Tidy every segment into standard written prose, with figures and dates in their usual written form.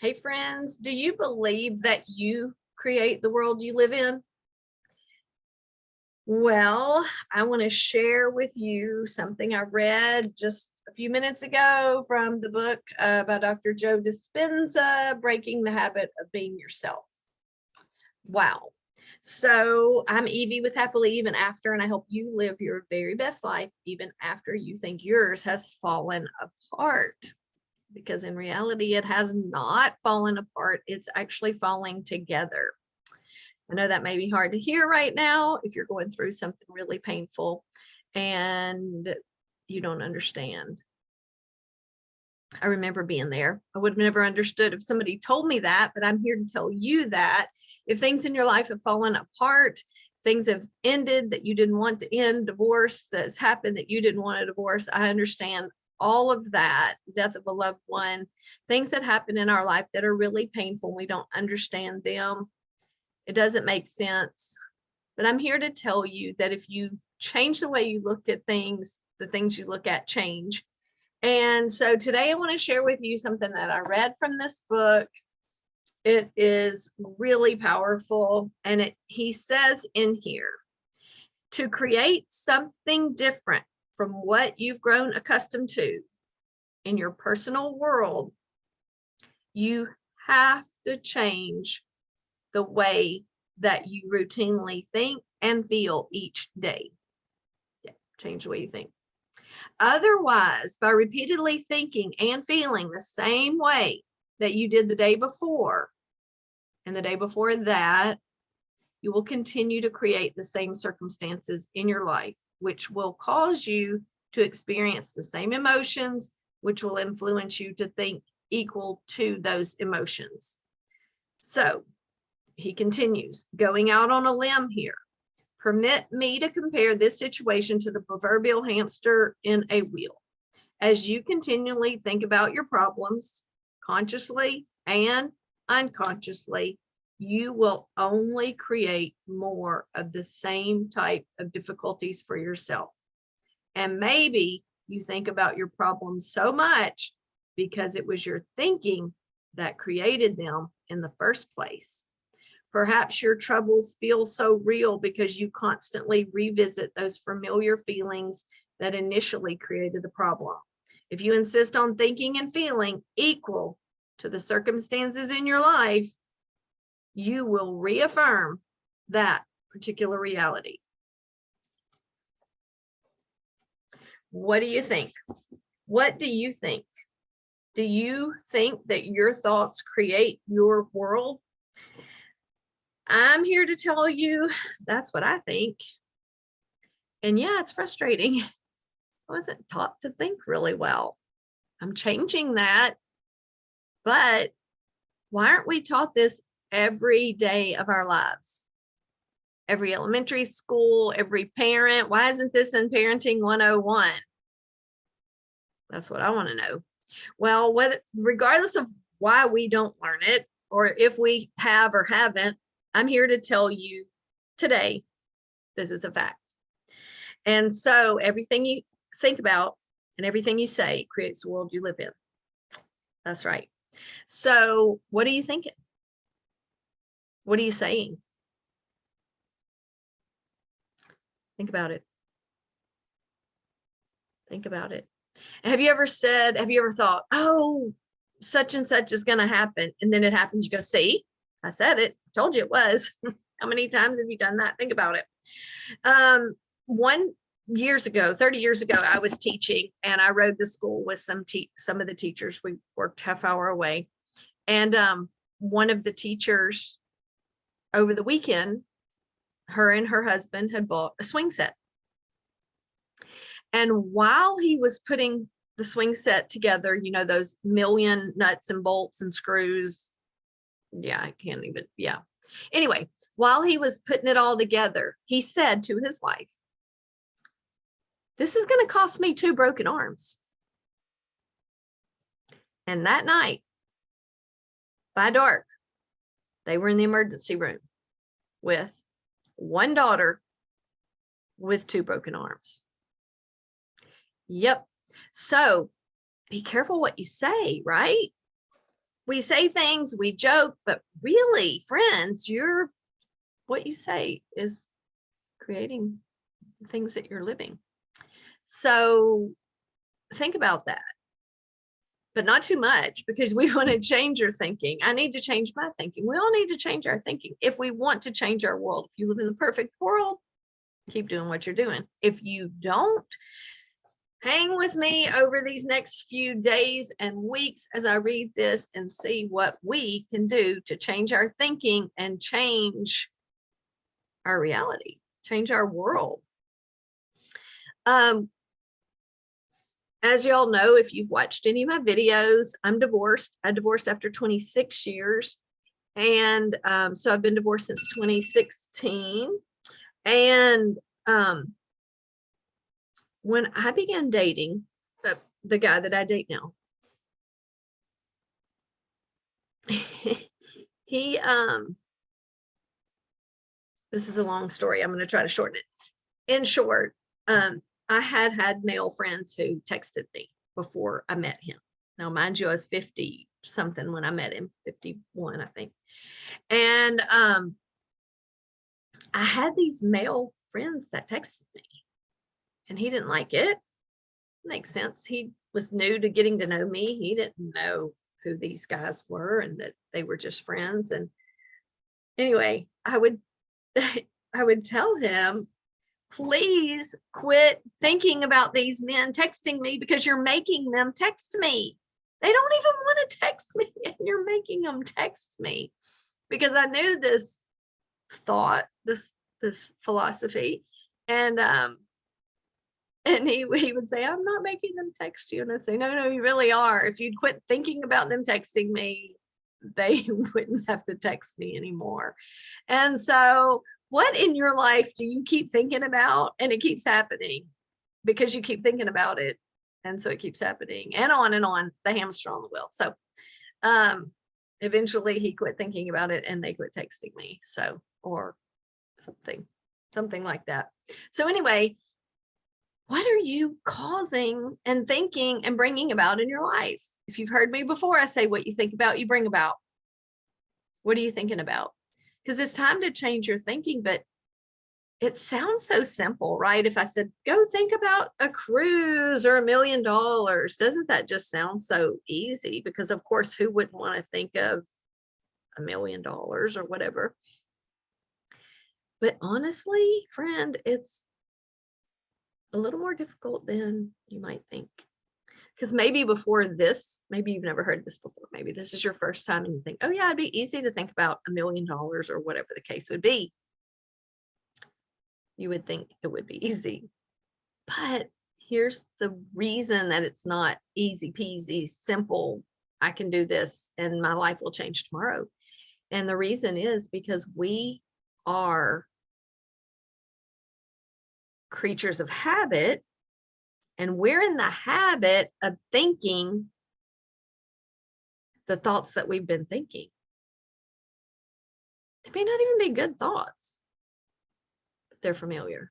Hey friends, do you believe that you create the world you live in? Well, I want to share with you something I read just a few minutes ago from the book by Dr. Joe Dispenza, Breaking the Habit of Being Yourself. Wow. So I'm Evie with Happily Even After, and I help you live your very best life even after you think yours has fallen apart. Because in reality, it has not fallen apart. It's actually falling together. I know that may be hard to hear right now if you're going through something really painful and you don't understand. I remember being there. I would have never understood if somebody told me that, but I'm here to tell you that if things in your life have fallen apart, things have ended that you didn't want to end, divorce that's happened that you didn't want a divorce, I understand all of that, death of a loved one, things that happen in our life that are really painful. We don't understand them. It doesn't make sense. But I'm here to tell you that if you change the way you look at things, the things you look at change. And so today I want to share with you something that I read from this book. It is really powerful. And he says in here, to create something different from what you've grown accustomed to in your personal world, you have to change the way that you routinely think and feel each day. Yeah, change the way you think. Otherwise, by repeatedly thinking and feeling the same way that you did the day before and the day before that, you will continue to create the same circumstances in your life, which will cause you to experience the same emotions, which will influence you to think equal to those emotions. So he continues, going out on a limb here. Permit me to compare this situation to the proverbial hamster in a wheel. As you continually think about your problems, consciously and unconsciously, you will only create more of the same type of difficulties for yourself. And maybe you think about your problems so much because it was your thinking that created them in the first place. Perhaps your troubles feel so real because you constantly revisit those familiar feelings that initially created the problem. If you insist on thinking and feeling equal to the circumstances in your life, you will reaffirm that particular reality. What do you think? What do you think? Do you think that your thoughts create your world? I'm here to tell you that's what I think. And yeah, it's frustrating. I wasn't taught to think really well. I'm changing that. But why aren't we taught this every day of our lives? Every elementary school, every parent. Why isn't this in Parenting 101? That's what I want to know. Well, regardless of why we don't learn it, or if we have or haven't, I'm here to tell you today, this is a fact. And so everything you think about and everything you say creates the world you live in. That's right. So what are you thinking? What are you saying? Think about it. Think about it. Have you ever thought, oh, such and such is going to happen? And then it happens. You go, see, I said it. I told you it was. How many times have you done that? Think about it. 30 years ago, I was teaching and I rode to school with some of the teachers. We worked half hour away. And one of the teachers over the weekend, her and her husband had bought a swing set. And while he was putting the swing set together, you know, those million nuts and bolts and screws. Yeah, I can't even, yeah. Anyway, while he was putting it all together, he said to his wife, this is going to cost me 2 broken arms. And that night, by dark, they were in the emergency room with one daughter with 2 broken arms. Yep. So be careful what you say, right? we say things, we joke, but really, friends, what you say is creating things that you're living. So think about that, but not too much, because we want to change your thinking. I need to change my thinking. We all need to change our thinking if we want to change our world. If you live in the perfect world, keep doing what you're doing. If you don't, hang with me over these next few days and weeks as I read this and see what we can do to change our thinking and change our reality, change our world. As y'all know, if you've watched any of my videos, I'm divorced. I divorced after 26 years. And so I've been divorced since 2016. And when I began dating the guy that I date now, he, this is a long story. I'm going to try to shorten it. In short, I had male friends who texted me before I met him. Now, mind you, I was 50 something when I met him, 51, I think. And I had these male friends that texted me, and he didn't like it. Makes sense. He was new to getting to know me. He didn't know who these guys were and that they were just friends. And anyway, I would tell him, please quit thinking about these men texting me, because you're making them text me. They don't even want to text me, and you're making them text me. Because I knew this thought, this philosophy, and he would say, I'm not making them text you. And I'd say, no, you really are. If you'd quit thinking about them texting me, they wouldn't have to text me anymore. And so what in your life do you keep thinking about, and it keeps happening because you keep thinking about it? And so it keeps happening, and on, the hamster on the wheel. So eventually he quit thinking about it, and they quit texting me. So, or something like that. So anyway, what are you causing and thinking and bringing about in your life? If you've heard me before, I say what you think about, you bring about. What are you thinking about? Because it's time to change your thinking, but it sounds so simple, right? If I said, go think about a cruise or $1 million, doesn't that just sound so easy? Because of course, who wouldn't want to think of $1 million or whatever? But honestly, friend, it's a little more difficult than you might think. Because maybe before this, maybe you've never heard this before. Maybe this is your first time and you think, oh yeah, it'd be easy to think about $1 million or whatever the case would be. You would think it would be easy. But here's the reason that it's not easy peasy, simple. I can do this and my life will change tomorrow. And the reason is because we are creatures of habit, and we're in the habit of thinking the thoughts that we've been thinking. They may not even be good thoughts, but they're familiar.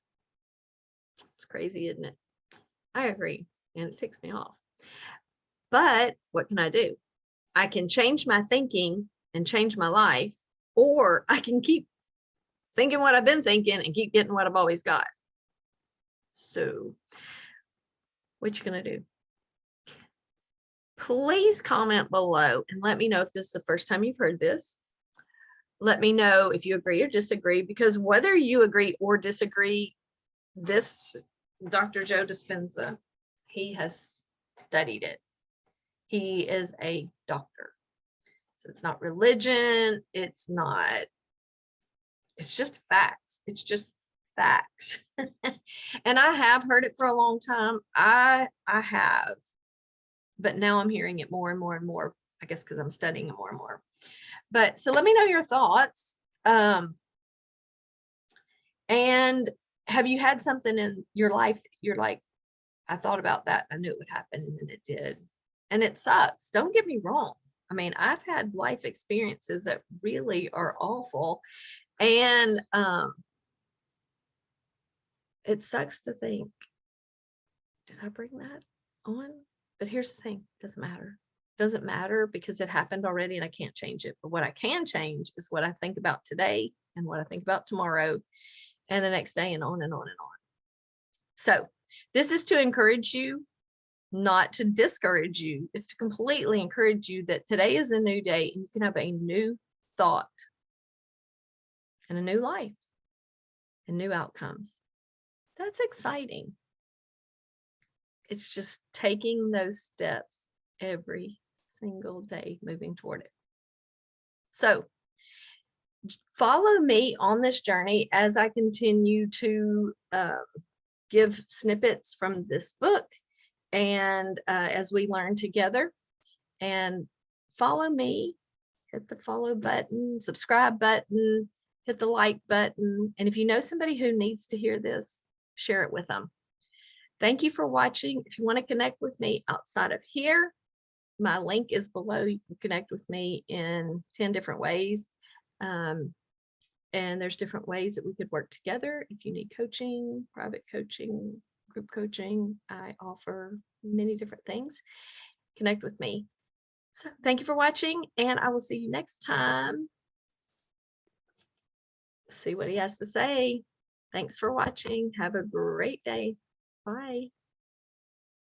It's crazy, isn't it? I agree, and it ticks me off. But what can I do? I can change my thinking and change my life, or I can keep thinking what I've been thinking and keep getting what I've always got. So what you gonna do? Please comment below and let me know if this is the first time you've heard this. Let me know if you agree or disagree, because whether you agree or disagree, this Dr. Joe Dispenza, he has studied it. He is a doctor. So it's not religion. It's just facts. It's just facts. And I have heard it for a long time. I have, but now I'm hearing it more and more and more, I guess, because I'm studying it more and more. But so let me know your thoughts. And have you had something in your life you're like, I thought about that, I knew it would happen, and it did. And it sucks. Don't get me wrong. I mean, I've had life experiences that really are awful. And it sucks to think, did I bring that on? But here's the thing, doesn't matter. doesn't matter because it happened already and I can't change it. But what I can change is what I think about today and what I think about tomorrow and the next day and on and on and on. So this is to encourage you, not to discourage you. It's to completely encourage you that today is a new day and you can have a new thought and a new life and new outcomes. That's exciting. It's just taking those steps every single day, moving toward it. So follow me on this journey as I continue to give snippets from this book and as we learn together. And follow me, hit the follow button, subscribe button, hit the like button. And if you know somebody who needs to hear this, share it with them. Thank you for watching. If you want to connect with me outside of here, my link is below. You can connect with me in 10 different ways. And there's different ways that we could work together. If you need coaching, private coaching, group coaching, I offer many different things. Connect with me. So thank you for watching, and I will see you next time. See what he has to say. Thanks for watching. Have a great day. Bye.